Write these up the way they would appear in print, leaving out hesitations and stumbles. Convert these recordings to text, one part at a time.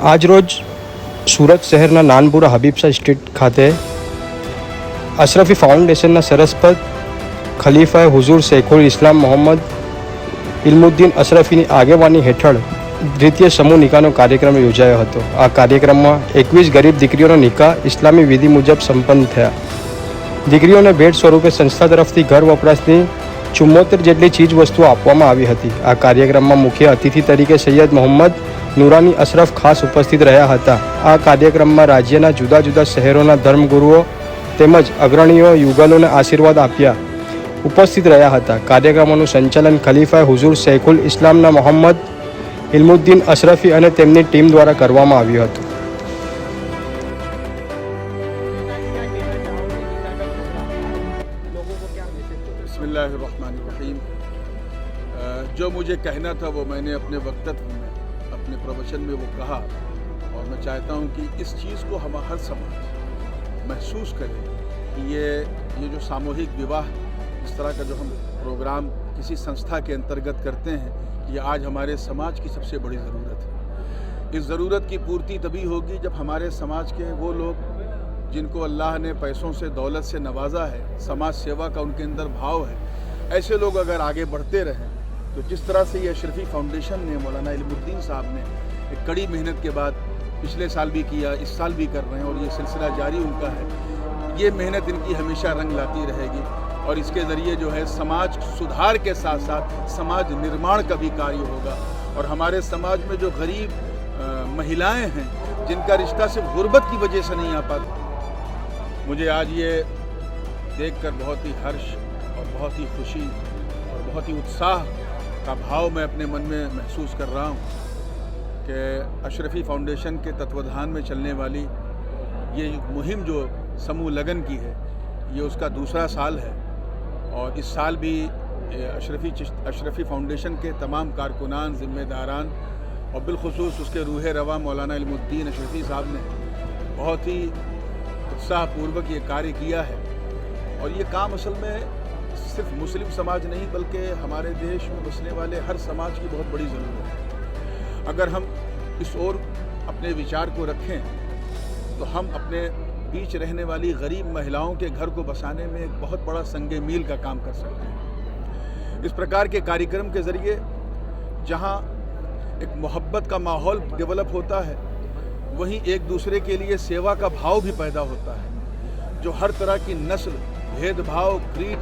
આજરોજ સુરત શહેરના નાનપુરા હબીબશાહ સ્ટ્રીટ ખાતે અશરફી ફાઉન્ડેશનના સરસ્પત ખલીફાએ હુઝુર શેખુલ ઇસ્લામ મોહમ્મદ ઇલ્મુદ્દીન અશરફીની આગેવાની હેઠળ દ્વિતીય સમૂહ નિકાહનો કાર્યક્રમ યોજાયો હતો। આ કાર્યક્રમમાં 21 ગરીબ દીકરીઓનો નિકાહ ઇસ્લામી વિધિ મુજબ સંપન્ન થયા। દીકરીઓને ભેટ સ્વરૂપે સંસ્થા તરફથી ઘર વપરાશની 74 જેટલી ચીજ વસ્તુઓ આપવામાં આવી હતી। આ કાર્યક્રમમાં મુખ્ય અતિથિ તરીકે સૈયદ મોહમ્મદ નૂરાની અશરફ ખાસ ઉપસ્થિત રહ્યા હતા। આ કાર્યક્રમમાં રાજ્યના જુદા જુદા શહેરોના ધર્મગુરુઓ તેમજ અગ્રણીઓ યુગલોને આશીર્વાદ આપ્યા ઉપસ્થિત રહ્યા હતા। કાર્યક્રમોનું સંચાલન ખલીફાએ હુઝુર શૈખુલ ઇસ્લામના મોહમ્મદ ઇલ્મુદ્દીન અશરફી અને તેમની ટીમ દ્વારા કરવામાં આવ્યું હતું। बिस्मिल्लाहिर्रहमानिर्रहीम। जो मुझे कहना था वो मैंने अपने वक्तव्य में, अपने प्रवचन में वो कहा, और मैं चाहता हूँ कि इस चीज़ को हम हर समाज महसूस करें कि ये जो सामूहिक विवाह इस तरह का जो हम प्रोग्राम किसी संस्था के अंतर्गत करते हैं, ये आज हमारे समाज की सबसे बड़ी ज़रूरत है। इस ज़रूरत की पूर्ति तभी होगी जब हमारे समाज के वो लोग जिनको अल्लाह ने पैसों से, दौलत से नवाजा है, समाज सेवा का उनके अंदर भाव है, ऐसे लोग अगर आगे बढ़ते रहें तो जिस तरह से ये अशरफी फाउंडेशन ने, मौलाना इल्मुद्दीन साहब ने एक कड़ी मेहनत के बाद पिछले साल भी किया, इस साल भी कर रहे हैं और ये सिलसिला जारी उनका है। ये मेहनत इनकी हमेशा रंग लाती रहेगी और इसके ज़रिए जो है समाज सुधार के साथ साथ समाज निर्माण का भी कार्य होगा। और हमारे समाज में जो गरीब महिलाएं हैं जिनका रिश्ता सिर्फ गुर्बत की वजह से नहीं आ पाता, मुझे आज ये देखकर बहुत ही हर्ष और बहुत ही खुशी और बहुत ही उत्साह का भाव मैं अपने मन में महसूस कर रहा हूँ कि अशरफी फाउंडेशन के तत्वाधान में चलने वाली ये मुहिम जो समूह लगन की है, ये उसका दूसरा साल है। और इस साल भी अशरफी फाउंडेशन के तमाम कारकुनान, ज़िम्मेदारान और बिलखुसूस उसके रूह रवा मौलाना इल्मुद्दीन अशरफी साहब ने बहुत ही उत्साहपूर्वक ये कार्य किया है। और ये काम असल में सिर्फ मुस्लिम समाज नहीं बल्कि हमारे देश में बसने वाले हर समाज की बहुत बड़ी ज़रूरत है। अगर हम इस ओर अपने विचार को रखें तो हम अपने बीच रहने वाली गरीब महिलाओं के घर को बसाने में एक बहुत बड़ा संगे मील का काम कर सकते हैं। इस प्रकार के कार्यक्रम के ज़रिए जहाँ एक मोहब्बत का माहौल डेवलप होता है, वहीं एक दूसरे के लिए सेवा का भाव भी पैदा होता है, जो हर तरह की नस्ल, भेदभाव, क्रीट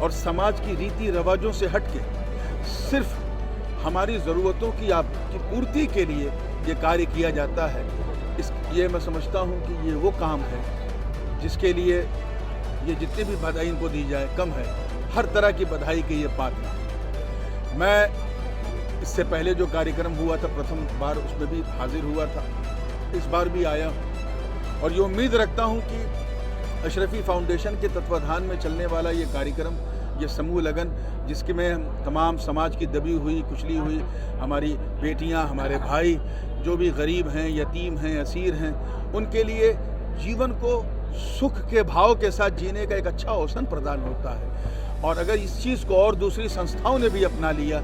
और समाज की रीति रिवाजों से हट के सिर्फ हमारी ज़रूरतों की पूर्ति के लिए ये कार्य किया जाता है। ये मैं समझता हूँ कि ये वो काम है जिसके लिए ये जितनी भी बधाई इनको दी जाए कम है। हर तरह की बधाई के ये पात्र। मैं इससे पहले जो कार्यक्रम हुआ था प्रथम बार उसमें भी हाजिर हुआ था, इस बार भी आया और ये उम्मीद रखता हूँ कि अशरफी फाउंडेशन के तत्वाधान में चलने वाला ये कार्यक्रम, ये समूह लगन, जिसके में तमाम समाज की दबी हुई, कुचली हुई हमारी बेटियां, हमारे भाई जो भी गरीब हैं, यतीम हैं, असीर हैं, उनके लिए जीवन को सुख के भाव के साथ जीने का एक अच्छा अवसर प्रदान होता है। और अगर इस चीज़ को और दूसरी संस्थाओं ने भी अपना लिया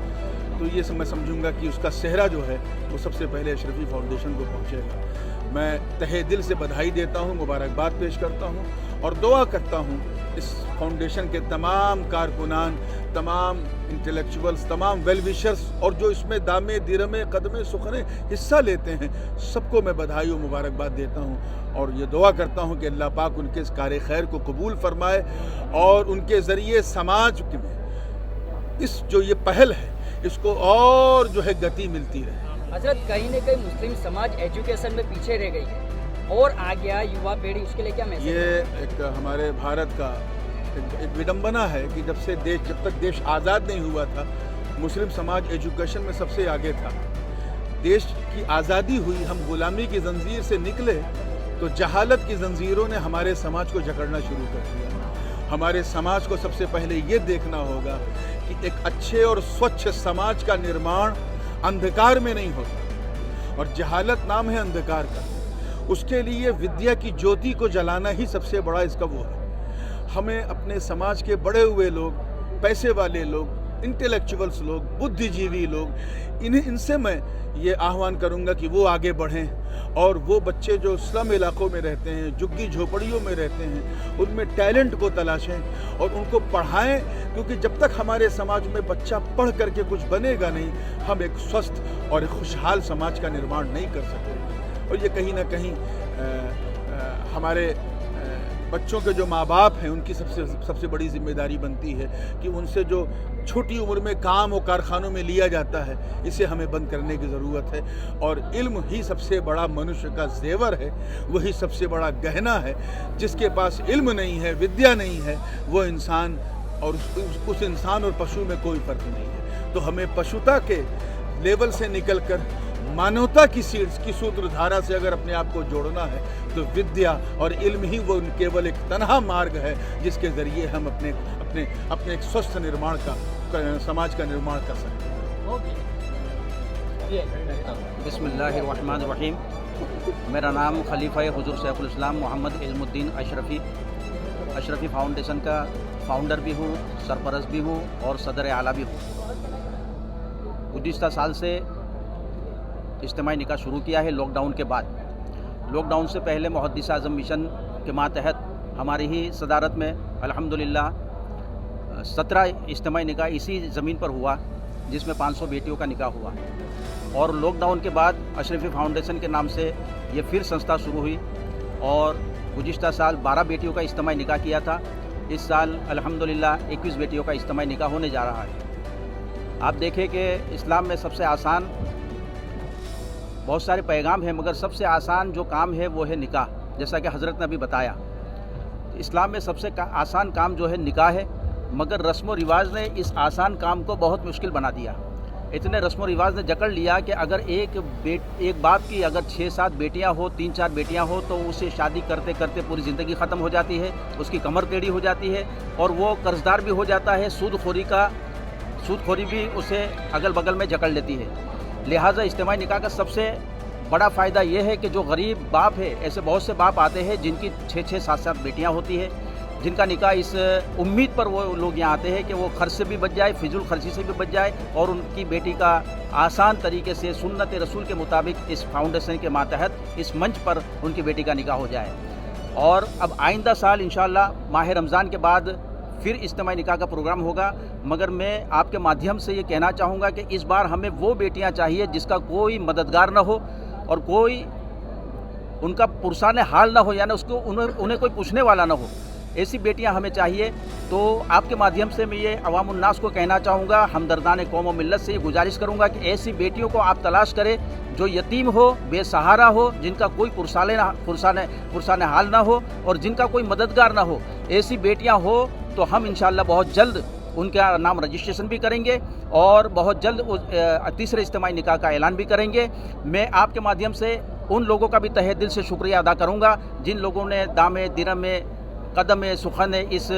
तो ये मैं समझूंगा कि उसका सेहरा जो है वो सबसे पहले अशरफी फाउंडेशन को पहुँचेगा। मैं तहे दिल से बधाई देता हूँ, मुबारकबाद पेश करता हूँ और दुआ करता हूँ इस फाउंडेशन के तमाम कारकुनान, तमाम इंटेलेक्चुअल्स, तमाम वेल विशर्स और जो इसमें दामे दिरमे कदमे सुखने हिस्सा लेते हैं, सबको मैं बधाई और मुबारकबाद देता हूँ। और ये दुआ करता हूँ कि अल्लाह पाक उनके इस कार्य खैर को कबूल फरमाए और उनके ज़रिए समाज में इस जो ये पहल है इसको और जो है गति मिलती रहे। हजरत, कहीं न कहीं मुस्लिम समाज एजुकेशन में पीछे रह गई है और आ गया युवा पीढ़ी, उसके लिए क्या मैसेज? ये एक हमारे भारत का एक विडंबना है कि जब तक देश आज़ाद नहीं हुआ था, मुस्लिम समाज एजुकेशन में सबसे आगे था। देश की आज़ादी हुई, हम गुलामी की जंजीर से निकले तो जहालत की जंजीरों ने हमारे समाज को जकड़ना शुरू कर दिया। हमारे समाज को सबसे पहले ये देखना होगा कि एक अच्छे और स्वच्छ समाज का निर्माण अंधकार में नहीं होता और जहालत नाम है अंधकार का। उसके लिए विद्या की ज्योति को जलाना ही सबसे बड़ा इसका वो है। हमें अपने समाज के बड़े हुए लोग, पैसे वाले लोग, इंटेलेक्चुअल्स लोग, बुद्धिजीवी लोग, इनसे मैं ये आह्वान करूँगा कि वो आगे बढ़ें और वो बच्चे जो स्लम इलाकों में रहते हैं, झुग्गी झोपड़ियों में रहते हैं, उनमें टैलेंट को तलाशें और उनको पढ़ाएं, क्योंकि जब तक हमारे समाज में बच्चा पढ़ करके कुछ बनेगा नहीं, हम एक स्वस्थ और एक खुशहाल समाज का निर्माण नहीं कर सकते। और ये कहीं ना कहीं हमारे बच्चों के जो माँ बाप हैं उनकी सबसे बड़ी जिम्मेदारी बनती है कि उनसे जो छोटी उम्र में काम और कारखानों में लिया जाता है, इसे हमें बंद करने की ज़रूरत है। और इल्म ही सबसे बड़ा मनुष्य का जेवर है, वही सबसे बड़ा गहना है। जिसके पास इल्म नहीं है, विद्या नहीं है, वो इंसान और उस इंसान और पशु में कोई फ़र्क नहीं है। तो हमें पशुता के लेवल से निकलकर मानवता की सूत्रधारा से अगर अपने आप को जोड़ना है, तो विद्या और इल्म ही वो केवल एक तनहा मार्ग है जिसके ज़रिए हम अपने एक स्वस्थ निर्माण का समाज का निर्माण कर सकते हैं। बिस्मिल्लाहिर्रहमानिर्रहीम। मेरा नाम खलीफा हुजूर सैफुल इस्लाम मोहम्मद इल्मुद्दीन अशरफ़ी फाउंडेशन का फाउंडर भी हूँ, सरपरस्त भी हूँ और सदर आला भी हूँ। गुज़िश्ता साल से इज्तिमाई निकाह शुरू किया है लॉकडाउन के बाद। लॉकडाउन से पहले मुहद्दिस आज़म मिशन के मातहत हमारी ही सदारत में अल्हम्दुलिल्लाह 17 इज्तिमाई निकाह इसी ज़मीन पर हुआ, जिसमें 500 बेटियों का निकाह हुआ। और लॉकडाउन के बाद अशरफ़ी फाउंडेशन के नाम से ये फिर संस्था शुरू हुई और गुज़िश्ता साल 12 बेटियों का इज्तिमाई निकाह किया था। इस साल अल्हम्दुलिल्लाह 21 बेटियों का इज्तिमाई निकाह होने जा रहा है। आप देखें कि इस्लाम में सबसे आसान, बहुत सारे पैगाम हैं, मगर सबसे आसान जो काम है वो है निकाह। जैसा कि हज़रत ने अभी बताया, इस्लाम में सबसे आसान काम जो है निकाह है, मगर रस्म व रिवाज ने इस आसान काम को बहुत मुश्किल बना दिया। इतने रस्म व रिवाज ने जकड़ लिया कि अगर एक बाप की अगर 6-7 बेटियां हो, 3-4 बेटियां हो, तो उसे शादी करते करते पूरी ज़िंदगी ख़त्म हो जाती है, उसकी कमर टेढ़ी हो जाती है और वो कर्जदार भी हो जाता है। सूदखोरी भी उसे अगल बगल में जकड़ लेती है। लिहाजा इज्तिमाई निकाह का सबसे बड़ा फ़ायदा ये है कि जो गरीब बाप है, ऐसे बहुत से बाप आते हैं जिनकी 6-6, 7-7 बेटियां होती है, जिनका निकाह इस उम्मीद पर वो लोग यहाँ आते हैं कि वो खर्च से भी बच जाए, फिजूल खर्ची से भी बच जाए और उनकी बेटी का आसान तरीके से सुन्नत रसूल के मुताबिक इस फाउंडेशन के मातहत इस मंच पर उनकी बेटी का निकाह हो जाए। और अब आइंदा साल इंशाअल्लाह माह रमज़ान के बाद फिर इज्तिमाई निकाह का प्रोग्राम होगा। मगर मैं आपके माध्यम से ये कहना चाहूँगा कि इस बार हमें वो बेटियाँ चाहिए जिसका कोई मददगार ना हो और कोई उनका पुरसाने हाल ना हो, यानी उन्हें कोई पूछने वाला ना हो। ऐसी बेटियां हमें चाहिए। तो आपके माध्यम से मैं ये अवामुन्नास को कहना चाहूँगा, हमदर्दान कौम और मिल्लत से ये गुजारिश करूँगा कि ऐसी बेटियों को आप तलाश करें जो यतीम हो, बेसहारा हो, जिनका कोई पुरसाने हाल ना हो और जिनका कोई मददगार ना हो। ऐसी बेटियाँ हो तो हम इंशाअल्लाह बहुत जल्द उनका नाम रजिस्ट्रेशन भी करेंगे और बहुत जल्द तीसरे इज्तिमाई निकाह का ऐलान भी करेंगे। मैं आपके माध्यम से उन लोगों का भी तहे दिल से शुक्रिया अदा करूँगा जिन लोगों ने दामे दिरमे कदम सुखन इस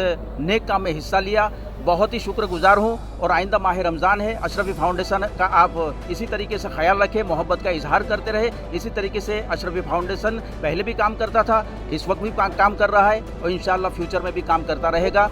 नेक काम में हिस्सा लिया। बहुत ही शुक्रगुजार हूँ और आइंदा माह रमज़ान है, अशरफ़ी फाउंडेशन का आप इसी तरीके से ख्याल रखें, मोहब्बत का इजहार करते रहे। इसी तरीके से अशरफ़ी फाउंडेशन पहले भी काम करता था, इस वक्त भी काम कर रहा है और इंशाअल्लाह फ्यूचर में भी काम करता रहेगा।